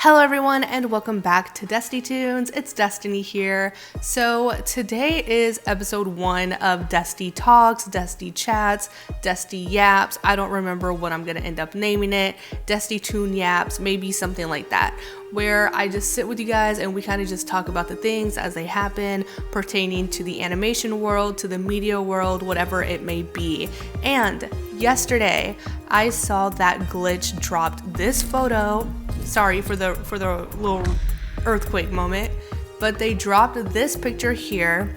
Hello everyone and welcome back to Desti Tunes. It's Destiny here. So today is episode 1 of Desti Talks, Desti Chats, Desti Yaps. I don't remember what I'm going to end up naming it. Desti Tune Yaps, maybe something like that, where I just sit with you guys and we kind of just talk about the things as they happen pertaining to the animation world, to the media world, whatever it may be. And yesterday I saw that Gltch dropped this photo. Sorry for the little earthquake moment, but they dropped this picture here.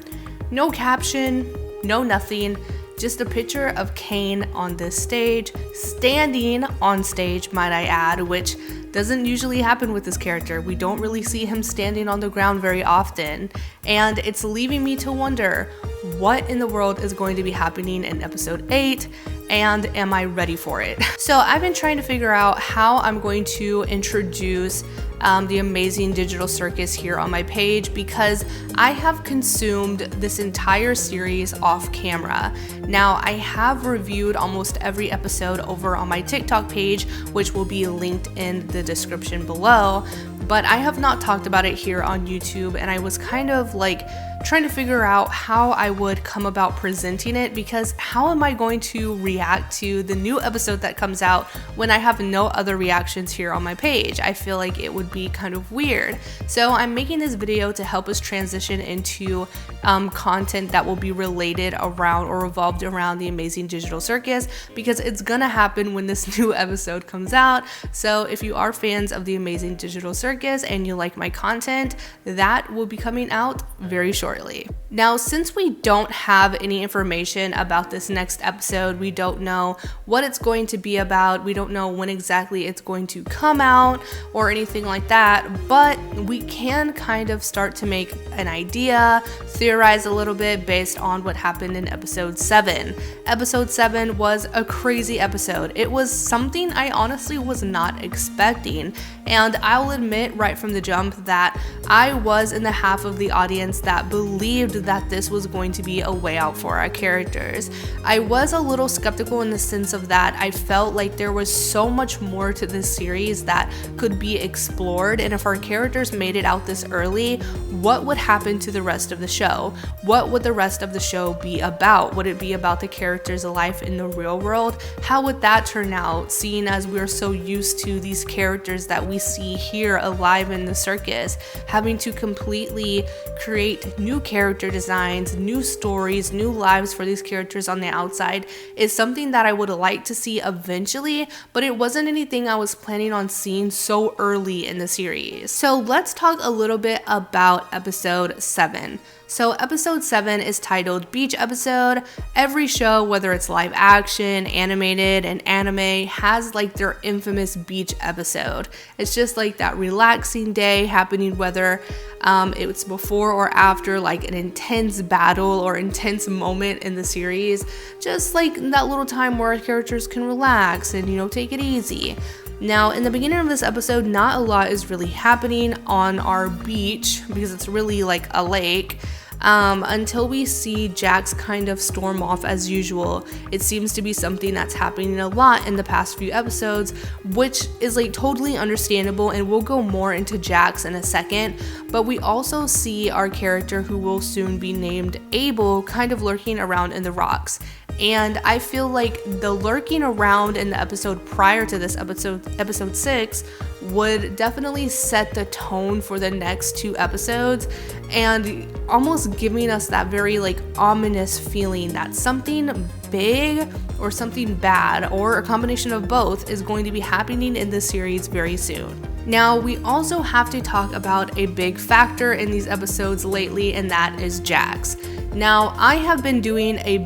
No caption, no nothing, just a picture of Kane on this stage, standing on stage, might I add, which doesn't usually happen with this character. We don't really see him standing on the ground very often, and it's leaving me to wonder what in the world is going to be happening in episode 8, and am I ready for it? So I've been trying to figure out how I'm going to introduce the Amazing Digital Circus here on my page, because I have consumed this entire series off camera. Now, I have reviewed almost every episode over on my TikTok page, which will be linked in the description below, but I have not talked about it here on YouTube, and I was kind of like trying to figure out how I would come about presenting it, because how am I going to react to the new episode that comes out when I have no other reactions here on my page? I feel like it would be kind of weird. So I'm making this video to help us transition into content that will be related around or revolved around the Amazing Digital Circus, because it's gonna happen when this new episode comes out. So if you are fans of the Amazing Digital Circus and you like my content, that will be coming out very shortly. Now, since we don't have any information about this next episode, we don't know what it's going to be about, we don't know when exactly it's going to come out or anything like that, but we can kind of start to make an idea, theorize a little bit based on what happened in episode 7. Episode 7 was a crazy episode. It was something I honestly was not expecting, and I'll admit right from the jump that I was in the half of the audience that believed that this was going to be a way out for our characters. I was a little skeptical in the sense of that I felt like there was so much more to this series that could be explored, and if our characters made it out this early, what would happen to the rest of the show? What would the rest of the show be about? Would it be about the characters' life in the real world? How would that turn out, seeing as we're so used to these characters that we see here alive in the circus, having to completely create new character designs, new stories, new lives for these characters on the outside is something that I would like to see eventually, but it wasn't anything I was planning on seeing so early in the series. So let's talk a little bit about episode 7. So episode 7 is titled Beach Episode. Every show, whether it's live action, animated, and anime, has like their infamous beach episode. It's just like that relaxing day happening, whether it's before or after like an intense battle or intense moment in the series. Just like that little time where our characters can relax and, take it easy. Now, in the beginning of this episode, not a lot is really happening on our beach because it's really like a lake. Until we see Jax kind of storm off as usual. It seems to be something that's happening a lot in the past few episodes, which is like totally understandable, and we'll go more into Jax in a second. But we also see our character, who will soon be named Abel, kind of lurking around in the rocks. And I feel like the lurking around in the episode prior to this episode 6, would definitely set the tone for the next 2 episodes, and almost giving us that very like ominous feeling that something big or something bad, or a combination of both, is going to be happening in this series very soon. Now, we also have to talk about a big factor in these episodes lately, and that is Jax. Now, I have been doing a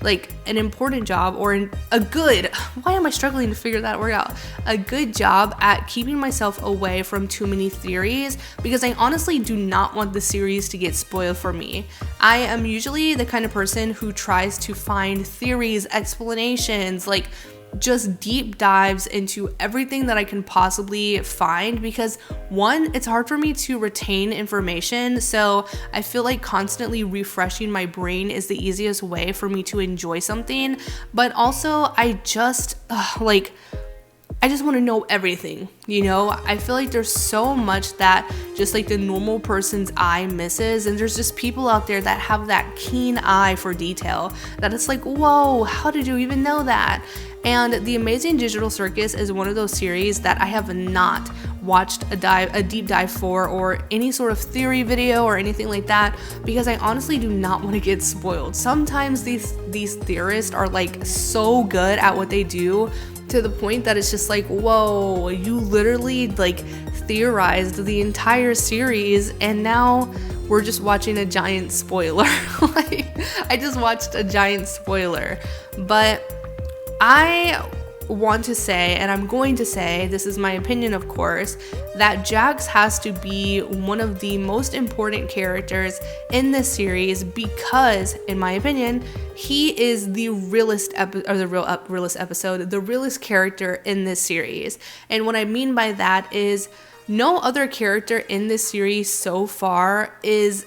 like an important job, or why am I struggling to figure that word out? A good job at keeping myself away from too many theories, because I honestly do not want the series to get spoiled for me. I am usually the kind of person who tries to find theories, explanations, like just deep dives into everything that I can possibly find, because one, it's hard for me to retain information, so I feel like constantly refreshing my brain is the easiest way for me to enjoy something. But also I just I just want to know everything, you know? I feel like there's so much that just like the normal person's eye misses, and there's just people out there that have that keen eye for detail that it's like, whoa, how did you even know that? And the Amazing Digital Circus is one of those series that I have not watched a deep dive for, or any sort of theory video or anything like that, because I honestly do not want to get spoiled. Sometimes these theorists are like so good at what they do, to the point that it's just like, whoa, you literally like theorized the entire series and now we're just watching a giant spoiler. Like, I just watched a giant spoiler. But I want to say, and I'm going to say, this is my opinion of course, that Jax has to be one of the most important characters in this series because, in my opinion, he is the realest character in this series. And what I mean by that is no other character in this series so far is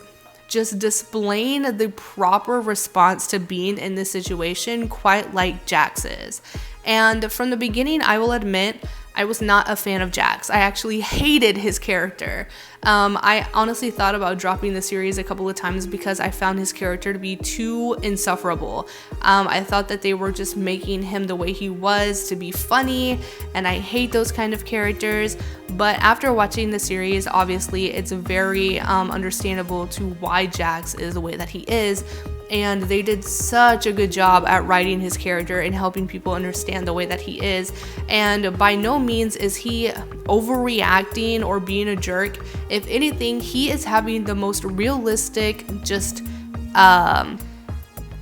just displaying the proper response to being in this situation quite like Jax is. And from the beginning, I will admit, I was not a fan of Jax. I actually hated his character. I honestly thought about dropping the series a couple of times because I found his character to be too insufferable. I thought that they were just making him the way he was to be funny, and I hate those kind of characters. But after watching the series, obviously it's very understandable to why Jax is the way that he is. And they did such a good job at writing his character and helping people understand the way that he is. And by no means is he overreacting or being a jerk. If anything, he is having the most realistic just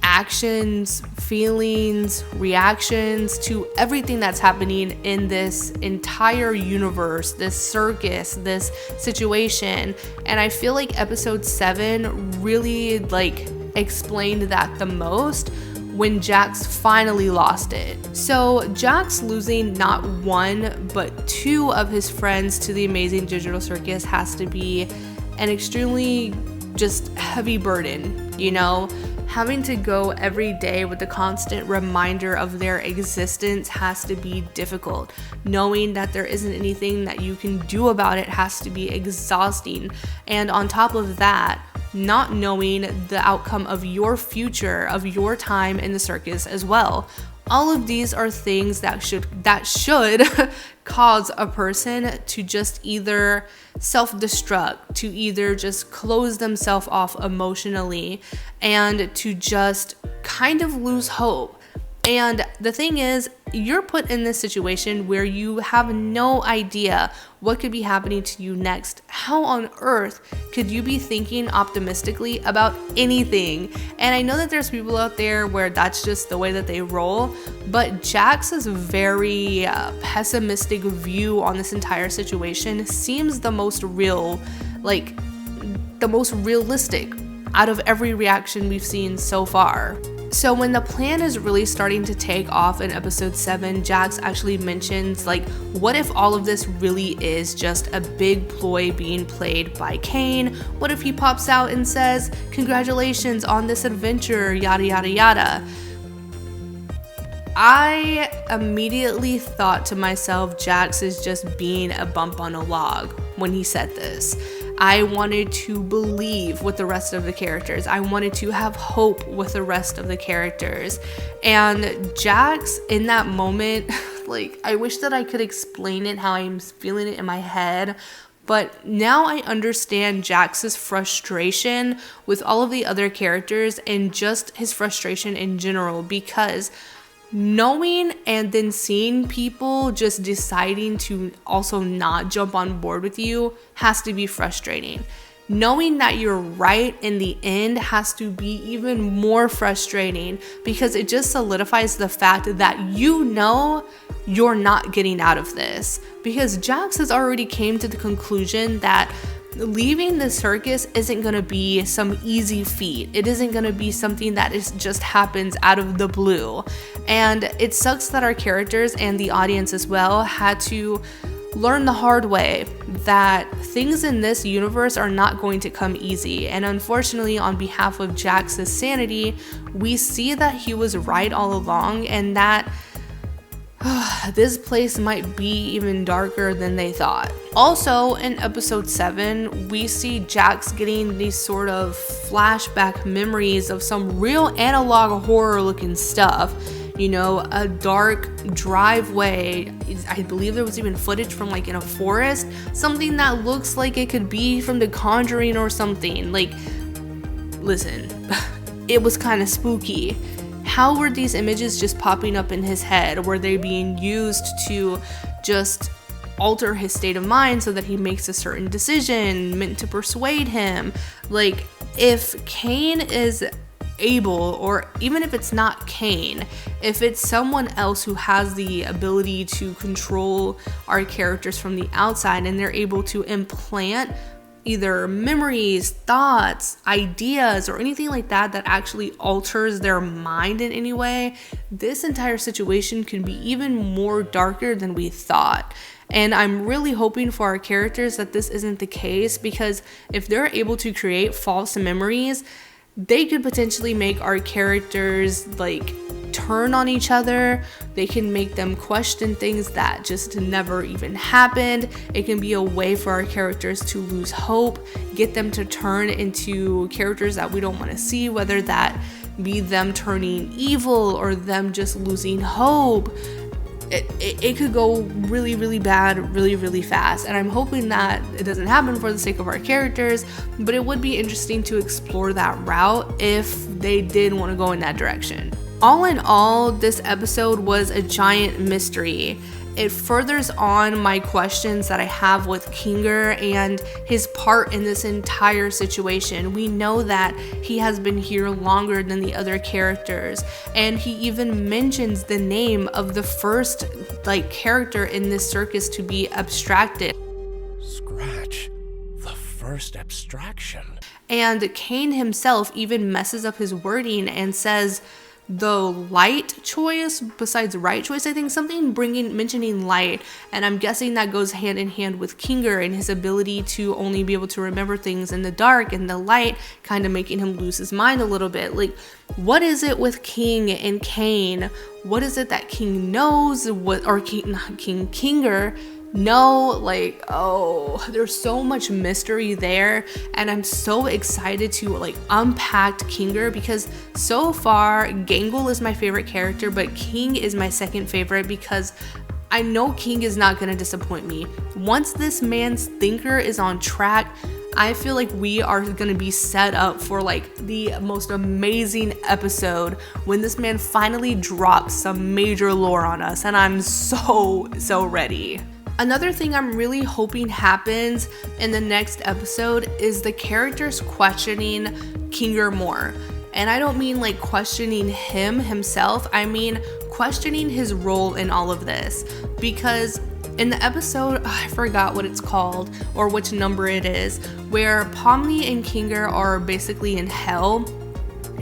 actions, feelings, reactions to everything that's happening in this entire universe, this circus, this situation. And I feel like episode 7 really explained that the most when Jax finally lost it. So Jax losing not one but 2 of his friends to the Amazing Digital Circus has to be an extremely just heavy burden, you know? Having to go every day with the constant reminder of their existence has to be difficult. Knowing that there isn't anything that you can do about it has to be exhausting. And on top of that, not knowing the outcome of your future, of your time in the circus as well. All of these are things that should cause a person to just either self-destruct, to either just close themselves off emotionally, and to just kind of lose hope. And the thing is, you're put in this situation where you have no idea what could be happening to you next. How on earth could you be thinking optimistically about anything? And I know that there's people out there where that's just the way that they roll, but Jax's very pessimistic view on this entire situation seems the most real, the most realistic out of every reaction we've seen so far. So when the plan is really starting to take off in episode 7, Jax actually mentions, what if all of this really is just a big ploy being played by Kane? What if he pops out and says, congratulations on this adventure, yada yada yada. I immediately thought to myself, Jax is just being a bump on a log when he said this. I wanted to believe with the rest of the characters. I wanted to have hope with the rest of the characters. And Jax, in that moment, I wish that I could explain it how I'm feeling it in my head. But now I understand Jax's frustration with all of the other characters and just his frustration in general, because knowing and then seeing people just deciding to also not jump on board with you has to be frustrating. Knowing that you're right in the end has to be even more frustrating, because it just solidifies the fact that you know you're not getting out of this. Because Jax has already came to the conclusion that leaving the circus isn't going to be some easy feat. It isn't going to be something that just happens out of the blue. And it sucks that our characters and the audience as well had to learn the hard way that things in this universe are not going to come easy. And unfortunately, on behalf of Jax's sanity, we see that he was right all along, and that this place might be even darker than they thought. Also, in episode 7, we see Jax getting these sort of flashback memories of some real analog horror looking stuff. You know, a dark driveway. I believe there was even footage from like in a forest, something that looks like it could be from The Conjuring or something. Like, listen, it was kind of spooky. How were these images just popping up in his head? Were they being used to just alter his state of mind so that he makes a certain decision meant to persuade him? Like, if Kane is able, or even if it's not Kane, if it's someone else who has the ability to control our characters from the outside and they're able to implant either memories, thoughts, ideas, or anything like that that actually alters their mind in any way, this entire situation can be even more darker than we thought. And I'm really hoping for our characters that this isn't the case, because if they're able to create false memories, they could potentially make our characters like turn on each other. They can make them question things that just never even happened. It can be a way for our characters to lose hope, get them to turn into characters that we don't want to see, whether that be them turning evil or them just losing hope. It could go really, really bad, really, really fast. And I'm hoping that it doesn't happen for the sake of our characters, but it would be interesting to explore that route if they did want to go in that direction. All in all, this episode was a giant mystery. It furthers on my questions that I have with Kinger and his part in this entire situation. We know that he has been here longer than the other characters, and he even mentions the name of the first character in this circus to be abstracted. Scratch, the first abstraction. And Kane himself even messes up his wording and says the light choice besides right choice, I think, something mentioning light, and I'm guessing that goes hand in hand with Kinger and his ability to only be able to remember things in the dark, and the light kind of making him lose his mind a little bit. Like, what is it with King and Kane? What is it that King knows? Kinger know? There's so much mystery there, and I'm so excited to unpack Kinger, because so far Gangle is my favorite character, but King is my second favorite, because I know King is not going to disappoint me. Once this man's thinker is on track, I feel like we are going to be set up for the most amazing episode when this man finally drops some major lore on us, and I'm so ready. Another thing I'm really hoping happens in the next episode is the characters questioning Kinger more. And I don't mean questioning himself, I mean questioning his role in all of this. Because in the episode, I forgot what it's called or which number it is, where Pomni and Kinger are basically in hell,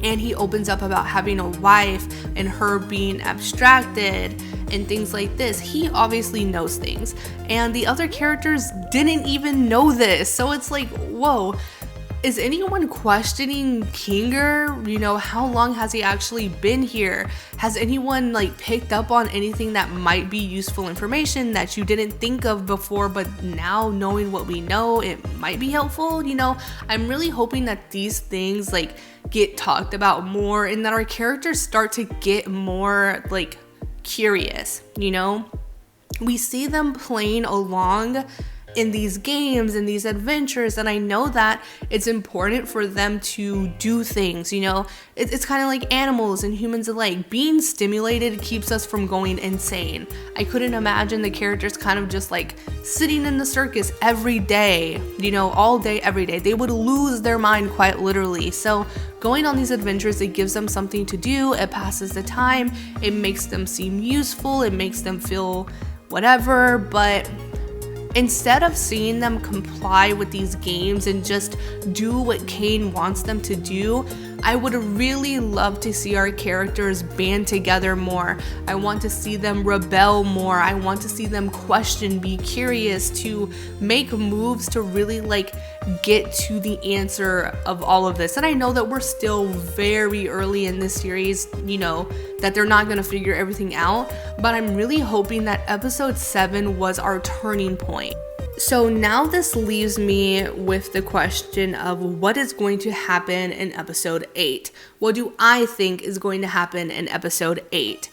and he opens up about having a wife and her being abstracted and things like this. He obviously knows things, and the other characters didn't even know this. So it's whoa, is anyone questioning Kinger? How long has he actually been here? Has anyone picked up on anything that might be useful information that you didn't think of before, but now knowing what we know, it might be helpful? I'm really hoping that these things get talked about more, and that our characters start to get more curious. We see them playing along in these games and these adventures, and I know that it's important for them to do things. It's kind of like animals and humans alike. Being stimulated keeps us from going insane. I couldn't imagine the characters kind of just sitting in the circus every day, all day, every day. They would lose their mind quite literally. So going on these adventures, it gives them something to do. It passes the time. It makes them seem useful. It makes them feel whatever. But instead of seeing them comply with these games and just do what Kane wants them to do, I would really love to see our characters band together more. I want to see them rebel more. I want to see them question, be curious, to make moves to really like get to the answer of all of this. And I know that we're still very early in this series, you know, that they're not going to figure everything out, but I'm really hoping that episode 7 was our turning point. So now this leaves me with the question of what is going to happen in episode 8. What do I think is going to happen in episode 8?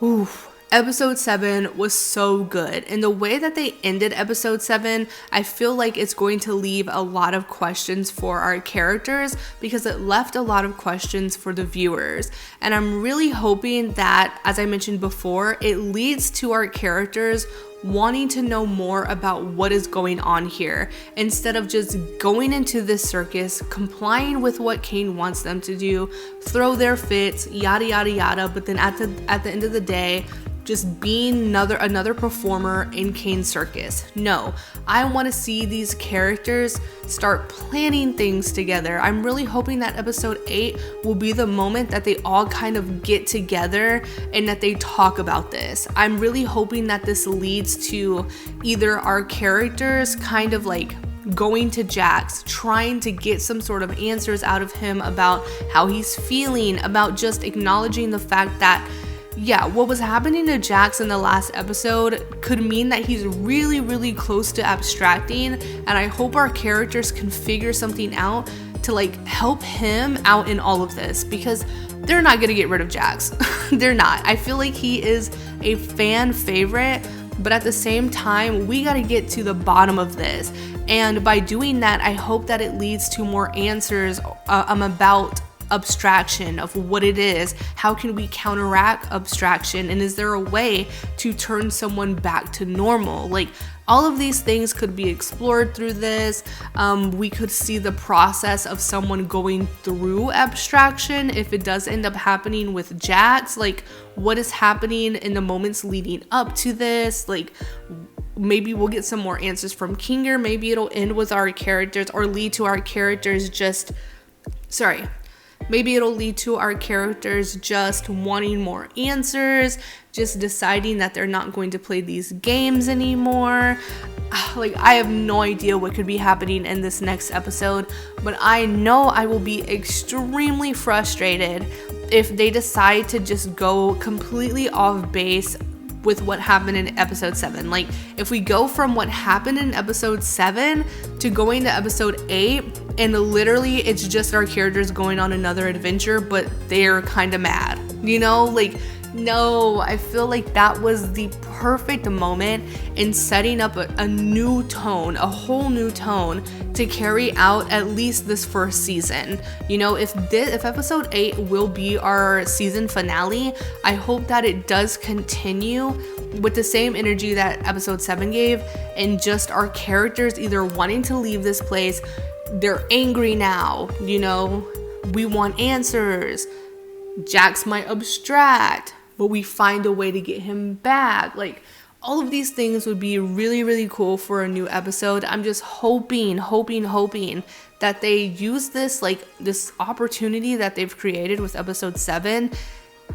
Oof. Episode 7 was so good, and the way that they ended episode 7, I feel like it's going to leave a lot of questions for our characters because it left a lot of questions for the viewers. And I'm really hoping that, as I mentioned before, it leads to our characters wanting to know more about what is going on here instead of just going into this circus, complying with what Kane wants them to do, throw their fits, yada yada yada, but then at the end of the day, just being another performer in Kane's circus. No, I want to see these characters start planning things together. I'm really hoping that episode 8 will be the moment that they all kind of get together and that they talk about this. I'm really hoping that this leads to either our characters kind of like going to Jax, trying to get some sort of answers out of him about how he's feeling, about just acknowledging the fact that yeah, what was happening to Jax in the last episode could mean that he's really, really close to abstracting, and I hope our characters can figure something out to like help him out in all of this, because they're not gonna get rid of Jax. They're not. I feel like he is a fan favorite, but at the same time, we gotta get to the bottom of this. And by doing that, I hope that it leads to more answers about abstraction, of what it is, how can we counteract abstraction, and is there a way to turn someone back to normal? Like, all of these things could be explored through this. We could see the process of someone going through abstraction if it does end up happening with Jax. Like, what is happening in the moments leading up to this? Like, maybe we'll get some more answers from Kinger. Maybe it'll end with our characters or lead to our characters Maybe it'll lead to our characters just wanting more answers, just deciding that they're not going to play these games anymore. Like, I have no idea what could be happening in this next episode, but I know I will be extremely frustrated if they decide to just go completely off base with what happened in episode 7. Like, if we go from what happened in episode 7 to going to episode 8 and literally it's just our characters going on another adventure, but they're kind of mad, you know? Like, no, I feel like that was the perfect moment in setting up a new tone, a whole new tone to carry out at least this first season. You know, if episode 8 will be our season finale, I hope that it does continue with the same energy that episode 7 gave, and just our characters either wanting to leave this place, they're angry now, you know, we want answers, Jax might abstract, but we find a way to get him back. Like, all of these things would be really, really cool for a new episode. I'm just hoping that they use this opportunity that they've created with episode 7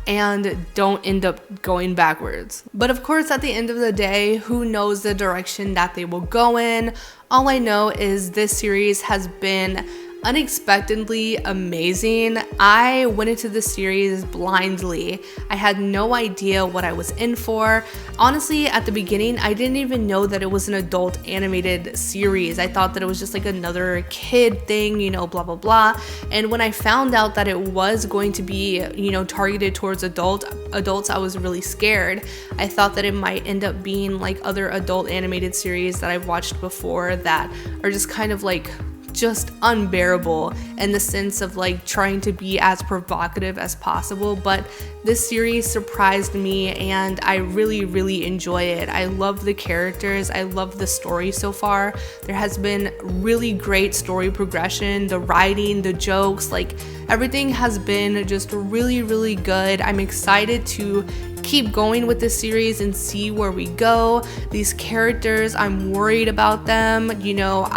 and don't end up going backwards. But of course, at the end of the day, who knows the direction that they will go in? All I know is this series has been unexpectedly amazing. I went into this series blindly. I had no idea what I was in for. Honestly, at the beginning, I didn't even know that it was an adult animated series. I thought that it was just like another kid thing, you know, blah, blah, blah. And when I found out that it was going to be, you know, targeted towards adults, I was really scared. I thought that it might end up being like other adult animated series that I've watched before that are just kind of like just unbearable in the sense of like trying to be as provocative as possible. But this series surprised me and I really, really enjoy it. I love the characters. I love the story so far. There has been really great story progression, the writing, the jokes, like everything has been just really, really good. I'm excited to keep going with this series and see where we go. These characters, I'm worried about them. You know,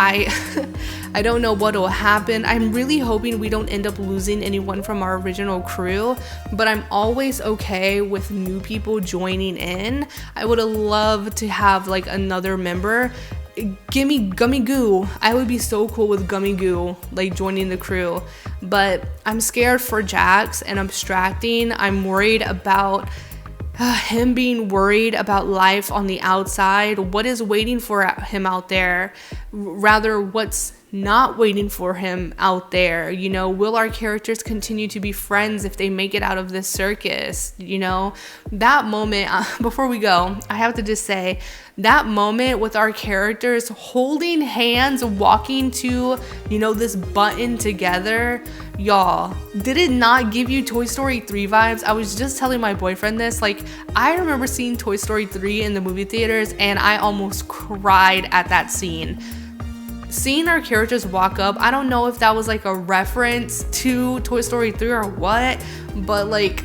I don't know what will happen. I'm really hoping we don't end up losing anyone from our original crew, but I'm always okay with new people joining in. I would have loved to have like another member. Give me Gummy Goo. I would be so cool with Gummy Goo like joining the crew, but I'm scared for Jax and abstracting. I'm worried about him being worried about life on the outside. What is waiting for him out there? Rather, what's not waiting for him out there? You know, will our characters continue to be friends if they make it out of this circus? You know, that moment, before we go, I have to just say, that moment with our characters holding hands, walking to, you know, this button together, y'all, did it not give you Toy Story 3 vibes? I was just telling my boyfriend this, like, I remember seeing Toy Story 3 in the movie theaters and I almost cried at that scene. Seeing our characters walk up, I don't know if that was like a reference to Toy Story 3 or what, but like,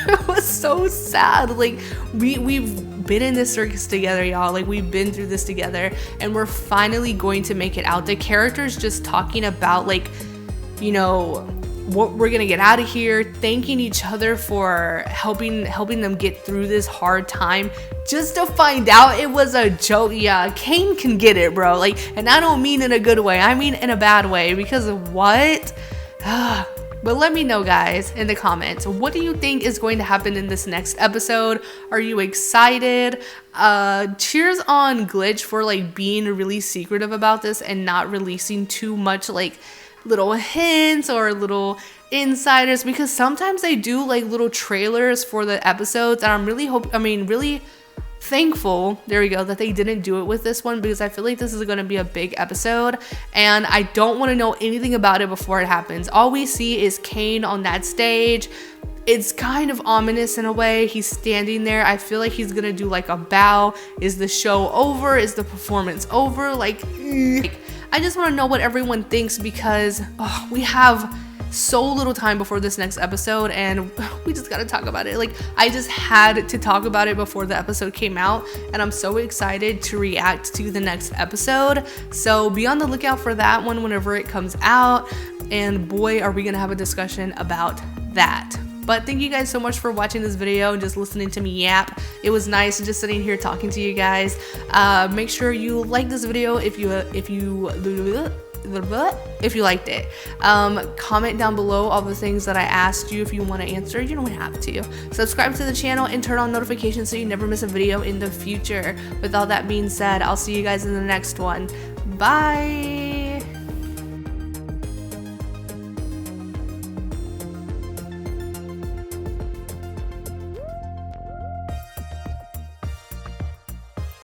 it was so sad. Like, we've been in this circus together, y'all. Like, we've been through this together and we're finally going to make it out. The characters just talking about, like, you know, what we're gonna get out of here, thanking each other for helping them get through this hard time, just to find out it was a joke. Yeah, Kane can get it, bro. Like, and I don't mean in a good way, I mean in a bad way, because of what? But let me know, guys, in the comments, what do you think is going to happen in this next episode? Are you excited? Cheers on Gltch for like being really secretive about this and not releasing too much like little hints or little insiders, because sometimes they do like little trailers for the episodes, and I'm really thankful, there we go, that they didn't do it with this one, because I feel like this is going to be a big episode and I don't want to know anything about it before it happens. All we see is Kane on that stage. It's kind of ominous in a way. He's standing there. I feel like he's gonna do like a bow. Is the show over? Is the performance over? Like, I just want to know what everyone thinks, because we have so little time before this next episode and we just gotta talk about it. Like, I just had to talk about it before the episode came out, and I'm so excited to react to the next episode. So be on the lookout for that one whenever it comes out, and boy, are we gonna have a discussion about that. But thank you guys so much for watching this video and just listening to me yap. It was nice just sitting here talking to you guys. Make sure you like this video if you liked it. Comment down below all the things that I asked you if you want to answer. You don't have to. Subscribe to the channel and turn on notifications so you never miss a video in the future. With all that being said, I'll see you guys in the next one. Bye.